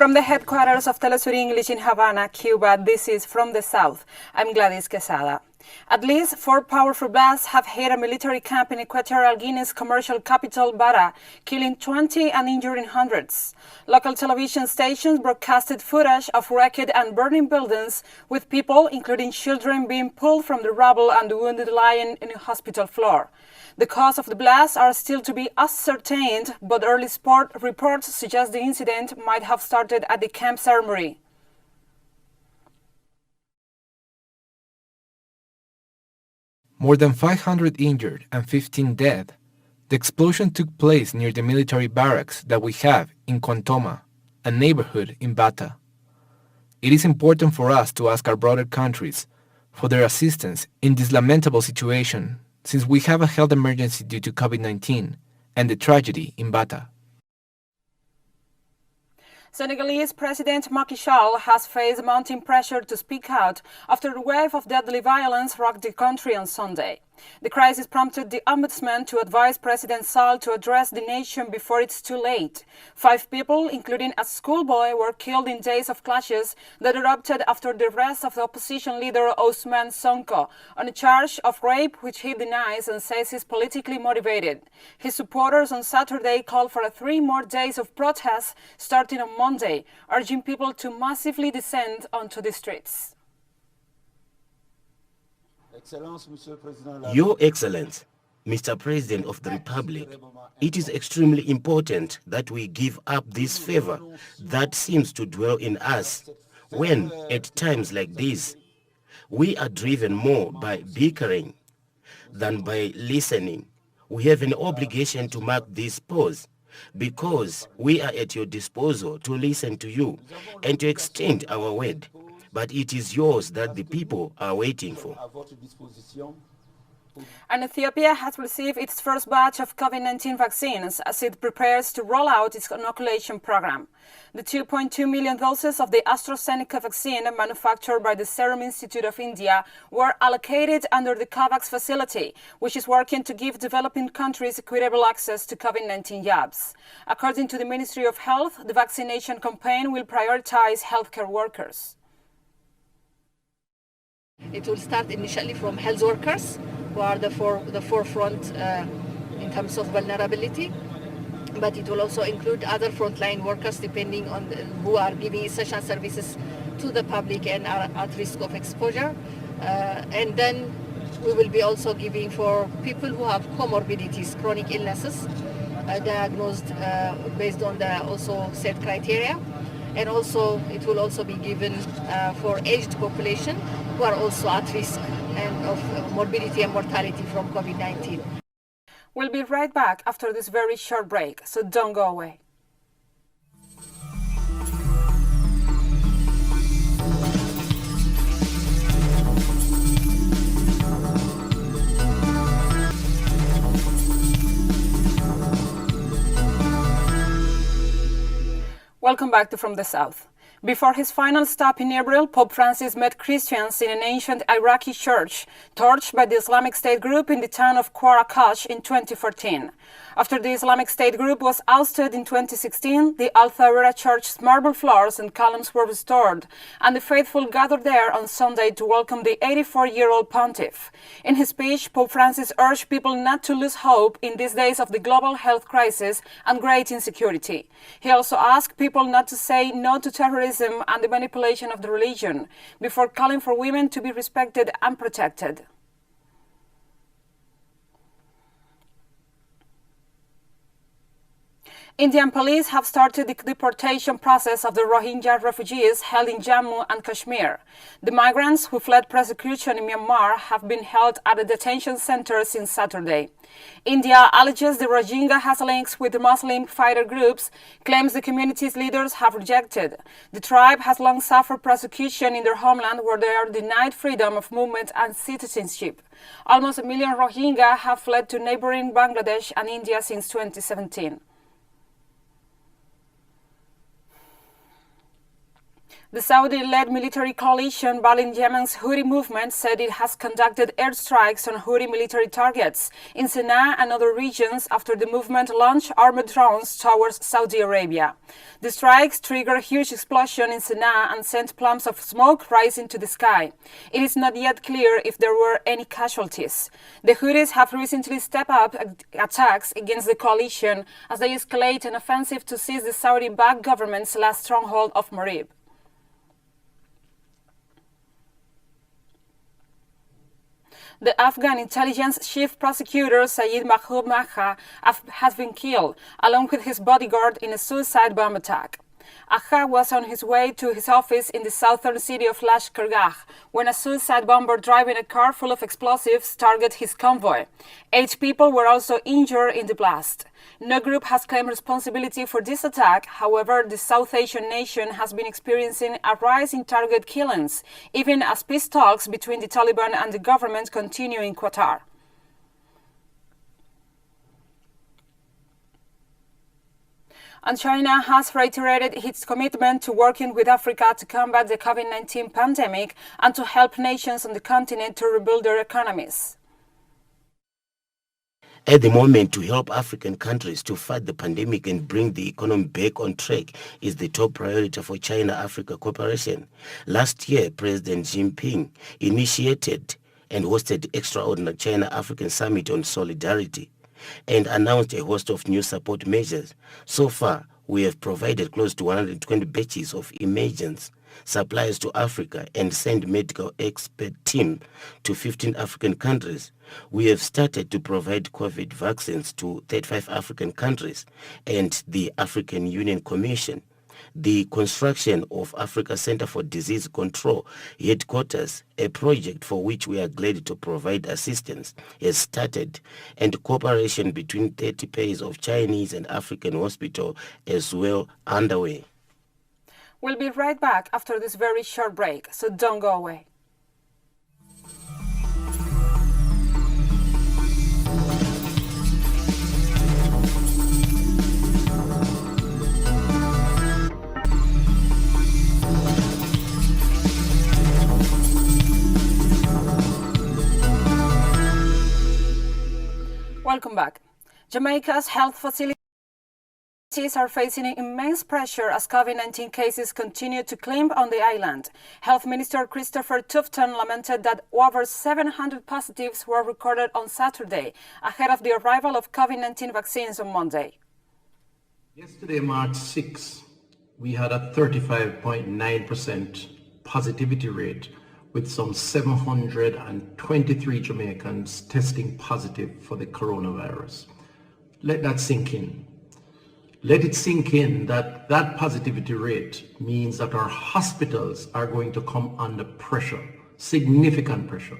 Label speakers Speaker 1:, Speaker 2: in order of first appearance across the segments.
Speaker 1: From the headquarters of TeleSUR English in Havana, Cuba, this is From the South. I'm Gladys Quesada. At least 4 powerful blasts have hit a military camp in Equatorial Guinea's commercial capital, Bara, killing 20 and injuring hundreds. Local television stations broadcasted footage of wrecked and burning buildings, with people, including children, being pulled from the rubble and the wounded lying in a hospital floor. The cause of the blasts are still to be ascertained, but early reports suggest the incident might have started at the camp's armory.
Speaker 2: More than 500 injured and 15 dead. The explosion took place near the military barracks that we have in Contoma, a neighborhood in Bata. It is important for us to ask our brother countries for their assistance in this lamentable situation, since we have a health emergency due to COVID-19 and the tragedy in Bata.
Speaker 1: Senegalese President Macky Sall has faced mounting pressure to speak out after a wave of deadly violence rocked the country on Sunday. The crisis prompted the ombudsman to advise President Sall to address the nation before it's too late. 5 people, including a schoolboy, were killed in days of clashes that erupted after the arrest of the opposition leader Ousmane Sonko on a charge of rape, which he denies and says is politically motivated. His supporters on Saturday called for 3 more days of protests starting on Monday, urging people to massively descend onto the streets.
Speaker 3: Your Excellency, Mr. President of the Republic, it is extremely important that we give up this favor that seems to dwell in us when, at times like this, we are driven more by bickering than by listening. We have an obligation to mark this pause because we are at your disposal to listen to you and to extend our word. But it is yours that the people are waiting for.
Speaker 1: And Ethiopia has received its first batch of COVID-19 vaccines as it prepares to roll out its inoculation program. The 2.2 million doses of the AstraZeneca vaccine manufactured by the Serum Institute of India were allocated under the COVAX facility, which is working to give developing countries equitable access to COVID-19 jabs. According to the Ministry of Health, the vaccination campaign will prioritize healthcare workers.
Speaker 4: It will start initially from health workers, who are the forefront in terms of vulnerability, but it will also include other frontline workers depending on who are giving essential services to the public and are at risk of exposure. And then we will be also giving for people who have comorbidities, chronic illnesses, diagnosed based on the also set criteria. And also it will also be given for aged population who are also at risk and of morbidity and mortality from COVID-19.
Speaker 1: We'll be right back after this very short break, so don't go away. Welcome back to From the South. Before his final stop in April, Pope Francis met Christians in an ancient Iraqi church torched by the Islamic State group in the town of Qaraqosh in 2014. After the Islamic State group was ousted in 2016, the Al Thawra church's marble floors and columns were restored, and the faithful gathered there on Sunday to welcome the 84-year-old pontiff. In his speech, Pope Francis urged people not to lose hope in these days of the global health crisis and great insecurity. He also asked people not to say no to terrorism and the manipulation of the religion, before calling for women to be respected and protected. Indian police have started the deportation process of the Rohingya refugees held in Jammu and Kashmir. The migrants who fled persecution in Myanmar have been held at a detention center since Saturday. India alleges the Rohingya has links with the Muslim fighter groups, claims the community's leaders have rejected. The tribe has long suffered persecution in their homeland, where they are denied freedom of movement and citizenship. Almost 1 million Rohingya have fled to neighboring Bangladesh and India since 2017. The Saudi-led military coalition battling Yemen's Houthi movement said it has conducted airstrikes on Houthi military targets in Sana'a and other regions after the movement launched armored drones towards Saudi Arabia. The strikes triggered a huge explosion in Sana'a and sent plumes of smoke rising to the sky. It is not yet clear if there were any casualties. The Houthis have recently stepped up attacks against the coalition as they escalate an offensive to seize the Saudi-backed government's last stronghold of Marib. The Afghan intelligence chief prosecutor Sayed Mahmoud Maha has been killed, along with his bodyguard, in a suicide bomb attack. Aha was on his way to his office in the southern city of Lashkargah when a suicide bomber driving a car full of explosives targeted his convoy. 8 people were also injured in the blast. No group has claimed responsibility for this attack. However, the South Asian nation has been experiencing a rise in target killings, even as peace talks between the Taliban and the government continue in Qatar. And China has reiterated its commitment to working with Africa to combat the COVID-19 pandemic and to help nations on the continent to rebuild their economies.
Speaker 3: At the moment, to help African countries to fight the pandemic and bring the economy back on track is the top priority for China-Africa cooperation. Last year, President Xi Jinping initiated and hosted the extraordinary China-African Summit on Solidarity and announced a host of new support measures. So far, we have provided close to 120 batches of emergency supplies to Africa and sent medical expert team to 15 African countries. We have started to provide COVID vaccines to 35 African countries and the African Union Commission. The construction of Africa Center for Disease Control headquarters, a project for which we are glad to provide assistance, has started, and cooperation between 30 pairs of Chinese and African hospitals is well underway.
Speaker 1: We'll be right back after this very short break, so don't go away. Welcome back. Jamaica's health facilities are facing immense pressure as COVID-19 cases continue to climb on the island. Health Minister Christopher Tufton lamented that over 700 positives were recorded on Saturday, ahead of the arrival of COVID-19 vaccines on Monday.
Speaker 5: Yesterday, March 6, we had a 35.9% positivity rate, with some 723 Jamaicans testing positive for the coronavirus. Let that sink in. Let it sink in that that positivity rate means that our hospitals are going to come under pressure, significant pressure.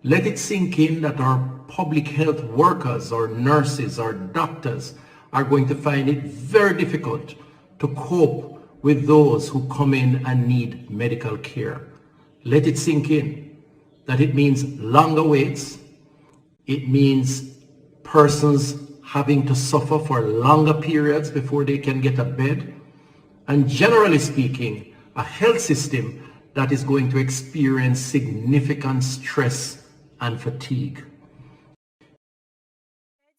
Speaker 5: Let it sink in that our public health workers, our nurses, our doctors are going to find it very difficult to cope with those who come in and need medical care. Let it sink in that it means longer waits, it means persons having to suffer for longer periods before they can get a bed, and generally speaking, a health system that is going to experience significant stress and fatigue.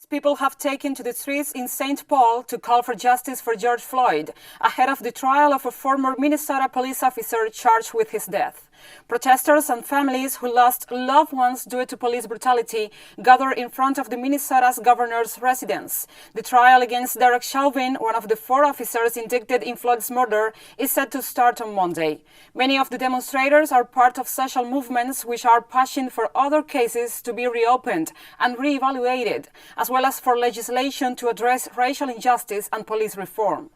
Speaker 1: People have taken to the streets in St. Paul to call for justice for George Floyd, ahead of the trial of a former Minnesota police officer charged with his death. Protesters and families who lost loved ones due to police brutality gathered in front of the Minnesota's governor's residence. The trial against Derek Chauvin, one of the 4 officers indicted in Floyd's murder, is set to start on Monday. Many of the demonstrators are part of social movements which are pushing for other cases to be reopened and re-evaluated, as well as for legislation to address racial injustice and police reform.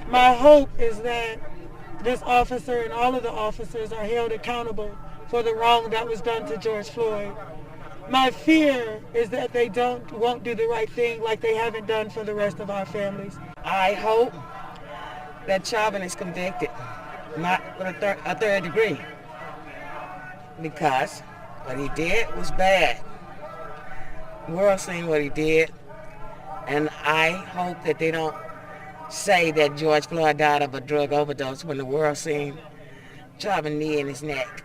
Speaker 6: My hope is that this officer and all of the officers are held accountable for the wrong that was done to George Floyd. My fear is that they won't do the right thing like they haven't done for the rest of our families.
Speaker 7: I hope that Chauvin is convicted, not with a third degree, because what he did was bad. The world seen what he did, and I hope that they don't say that George Floyd died of a drug overdose when the world seen Chauvin knee in his neck.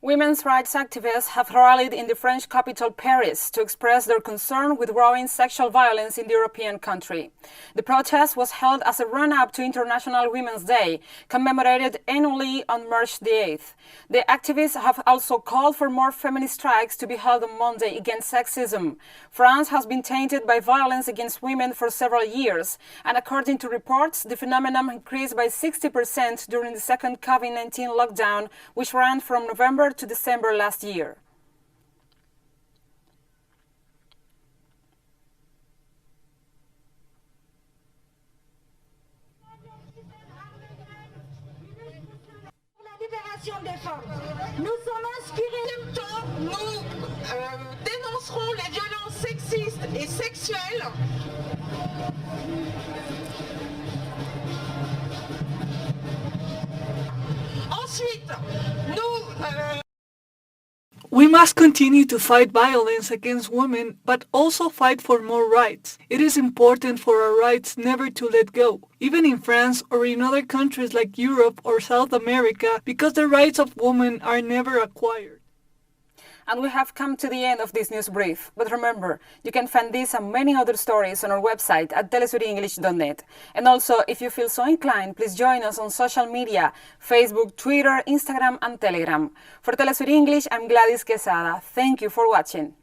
Speaker 1: Women's rights activists have rallied in the French capital Paris to express their concern with growing sexual violence in the European country. The protest was held as a run-up to International Women's Day, commemorated annually on March the 8th. The activists have also called for more feminist strikes to be held on Monday against sexism. France has been tainted by violence against women for several years, and according to reports, the phenomenon increased by 60% during the second COVID-19 lockdown, which ran from November to December last year.
Speaker 8: La libération des femmes. Nous sommes inspirés.
Speaker 9: En même temps, nous dénoncerons les violences sexistes et sexuelles. Ensuite,
Speaker 10: We must continue to fight violence against women, but also fight for more rights. It is important for our rights never to let go, even in France or in other countries like Europe or South America, because the rights of women are never acquired.
Speaker 1: And we have come to the end of this news brief. But remember, you can find this and many other stories on our website at telesurenglish.net. And also, if you feel so inclined, please join us on social media, Facebook, Twitter, Instagram, and Telegram. For TeleSUR English, I'm Gladys Quesada. Thank you for watching.